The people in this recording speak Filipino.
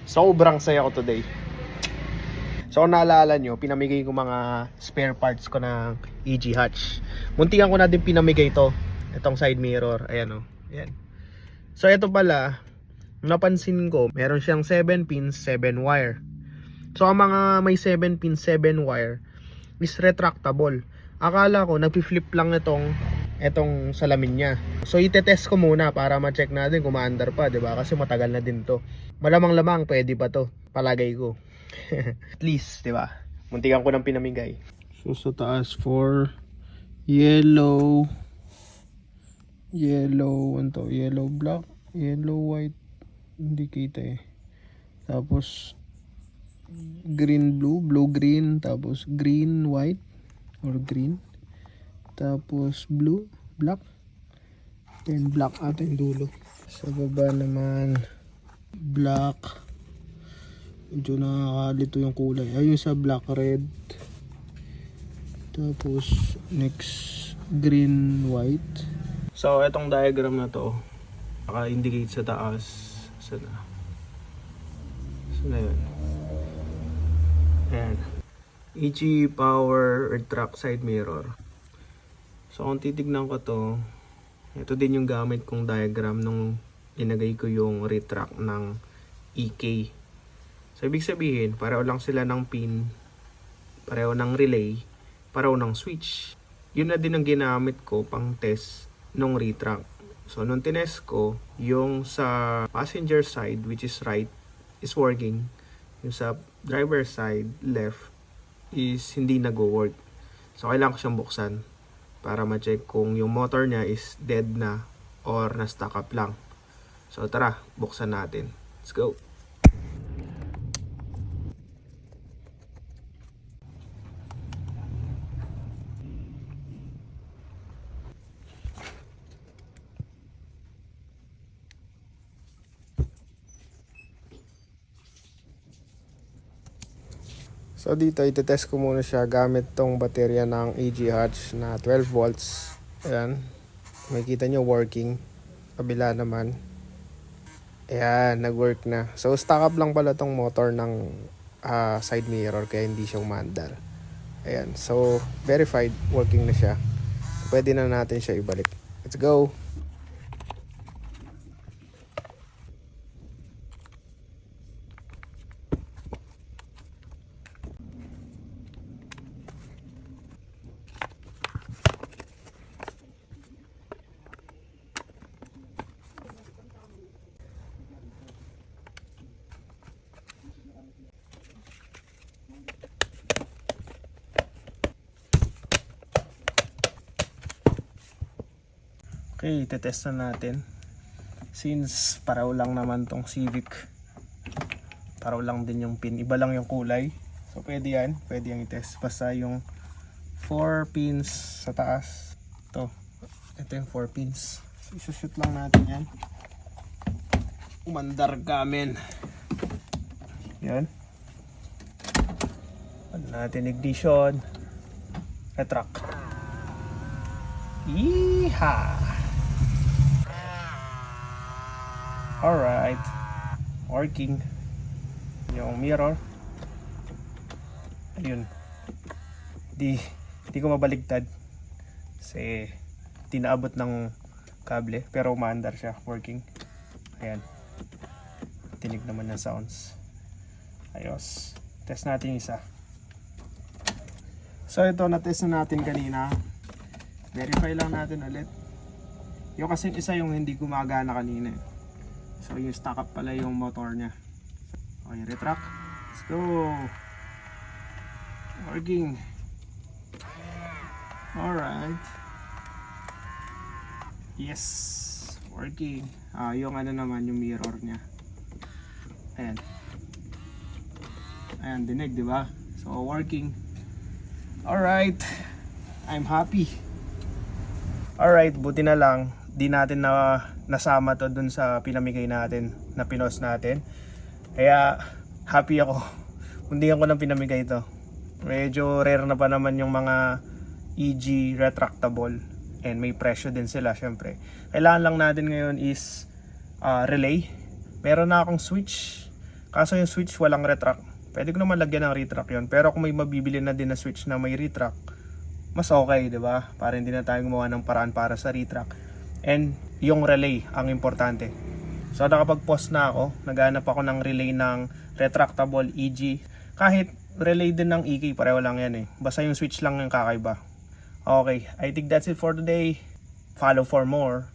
Sobrang saya ko today. So kung naalala nyo, pinamigay ko mga spare parts ko ng EG Hatch. Muntikan ko na din pinamigay to. Itong side mirror. Ayan o. Ayan. So ito pala, napansin ko, meron siyang 7 pins, 7 wire. So ang mga may 7 pins, 7 wire is retractable. Akala ko nagpi-flip lang itong salamin niya. So itetest ko muna para ma-check natin kung maandar pa, 'di ba? Kasi matagal na din 'to. Malamang-lamang pwede pa 'to, palagay ko. At least, 'di ba? Muntikan ko nang pinamigay. So sa taas for yellow black, yellow white, hindi kita eh. Tapos green blue, blue green, tapos green white or green, tapos blue, black, then black ata yung dulo. Sa baba naman black, medyo nakakalito yung kulay. Ayun sa black, red, tapos next green white. So itong diagram na to naka-indicate sa taas. Sana yun. Ayan, EG power or track side mirror. So kung titignan ko to, ito din yung gamit kong diagram nung inagay ko yung retract ng EK. So ibig sabihin, pareho lang sila ng pin, pareho ng relay, pareho ng switch. Yun na din ang ginamit ko pang test nung retract. So nung tinest ko, yung sa passenger side, which is right, is working. Yung sa driver side, left, is hindi nag-work. So kailangan ko siyang buksan para ma-check kung yung motor niya is dead na or na-stuck up lang. So tara, buksan natin. Let's go! So dito itetest ko muna siya gamit tong baterya ng EG Hatch na 12 volts. Ayan, makikita nyo working. Kabila naman, ayan, nag-work na. So stuck up lang pala tong motor ng side mirror, kaya hindi siya umandar. Ayan, so verified, working na siya. So, pwede na natin siya ibalik. Let's go! Okay, itetest na natin. Since pareho lang naman tong Civic, pareho lang din yung pin, iba lang yung kulay. So pwede yan itest. Basta yung 4 pins sa taas, ito yung 4 pins. So isushoot lang natin yan. Umandar gamin. Yan. Ano natin, ignition, retract. Yeehaw! Alright, working yung mirror. Ayun, di ko mabaligtad kasi di naabot ng kable, pero umaandar siya, working. Ayan, tinig naman ng sounds. Ayos, test natin isa. So ito, na-test na natin kanina. Verify lang natin ulit. Yung kasi isa yung hindi gumagana kanina. So yung stuck up pala yung motor niya. Okay, retract. Let's go. Working. Alright. Yes, working. Yung ano naman, yung mirror niya. Ayan. Ayan, dinig, di ba? So working. Alright. I'm happy. Alright, buti na lang di natin nasama to dun sa pinamigay natin, na pinost natin. Kaya happy ako. Mundikan ko ng pinamigay to. Medyo rare na pa naman yung mga EG retractable, and may presyo din sila syempre. Kailangan lang natin ngayon is relay. Meron na akong switch, Kaso yung switch walang retract. Pwede ko naman lagyan ng retract yon. Pero kung may mabibili na din na switch na may retract, mas okay, di ba? Para hindi na tayo gumawa ng paraan para sa retract. And yung relay ang importante. So nakapag-pause na ako. Naghanap ako ng relay ng retractable EG. Kahit relay din ng EK, pareho lang yan eh. Basta yung switch lang yung kakaiba. Okay, I think that's it for today. Follow for more.